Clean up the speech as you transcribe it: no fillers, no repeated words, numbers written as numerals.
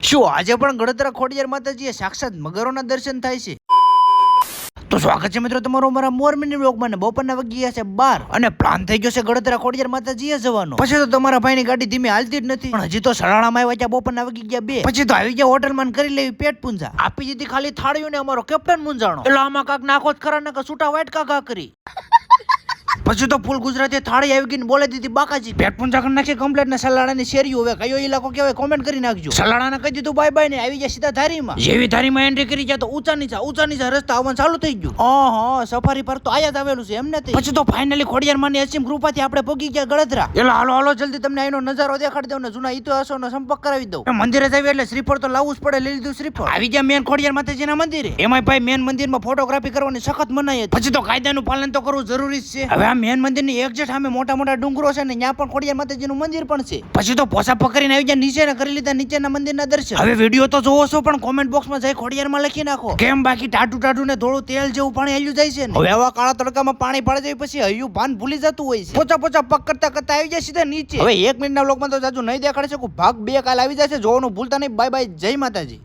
શું આજે પણ ગળતરા ખોડિયાર માતાજીએ સાક્ષાત મગરોના દર્શન થાય છે? તો સ્વાગત છે મિત્રો તમારો અમારા મોર મિની વ્લોગમાં. બપોરના વાગી ગયા છે 12 અને પ્લાન થઈ ગયો છે ગળતરા ખોડિયાર માતાજીએ જવાનો. પછી તો તમારા ભાઈની ગાડી ધીમે હાલતી જ નથી, પણ હજી તો સરાણામાં આવ્યા ત્યાં બપોરના વાગી ગયા 2. પછી તો આવી ગયા હોટલમાં કરી લેવી પેટ પૂંજા. આપી દીધી ખાલી થાળીઓને અમારો કેપ્ટન મુંજાણો. એટલે આમાં કાક નાખો જ ખરા ને કે છૂટા વાઈટ કાકા કરી. પછી તો ફૂલ ગુજરાતી થાળી આવી ગઈ બોલે દીધી બાકાજી. પેટ પૂંજા કરી નાખી કમ્પ્લેટ ને સલાડાની શેરીઓ. હવે કયો ઇલાકો કહેવાય કોમેન્ટ કરી નાખજો. સલાડાને કહી દીધું બાય બાય ને આવી ગયા સીધા ધારીમાં. જેવી ધારીમાં એન્ટ્રી કરી જાય તો ઊંચા નીચા રસ્તા આવવાનું ચાલુ થઈ ગયું. સફારી પર તો આયા જ આવેલું છે એમ નથી. પછી તો ફાઇનલી ખોડિયારમાંની અસીમ કૃપાથી આપણે પગી ગયા ગળતરા. એટલે હાલો જલ્દી તમને અહીંનો નજારો દેખાડી દઉં ને જૂના ઇતિહાસોનો સંપર્ક કરાવી દઉં. મંદિરે જઈએ એટલે શ્રીફળ તો લાવવું જ પડે. લઈ લીધું શ્રીફળ. આવી ગયા મેન ખોડિયાર માતાજીના મંદિરે. એમાં ભાઈ મેન મંદિરમાં ફોટોગ્રાફી કરવાની સખત મનાઈ હતી. પછી તો કાયદાનું પાલન તો કરવું જરૂરી છે. હવે આ મેન મંદિરની એક્ઝેક્ટ સામે મોટા ડુંગરો છે ને ત્યાં પણ ખોડિયાર માતાજીનું મંદિર પણ છે. પછી તો પોસા પકડીને આવી ગયા નીચે ને કરી લીધા નીચેના મંદિરના દર્શન. હવે વિડીયો તો જોવો છો પણ કોમેન્ટ બોક્સમાં જઈ ખોડિયારમાં લખી નાખો કેમ બાકી ટાટું ને થોડું તેલ જેવું પાણી હાલ્યું જાય છે ને. હવે આવા કાળા તડકામાં પાણી પાડી જાય પછી હૈયું ભાન ભૂલી જતું હોય છે. પોચા પગ કરતા આવી જાય સીધા નીચે. હવે 1 મિનિટના વ્લોગમાં તો જાજુ નહીં દેખાડી શકું. ભાગ 2 કાલ આવી જશે. જોવાનું ભૂલતા નહીં. બાય બાય, જય માતાજી.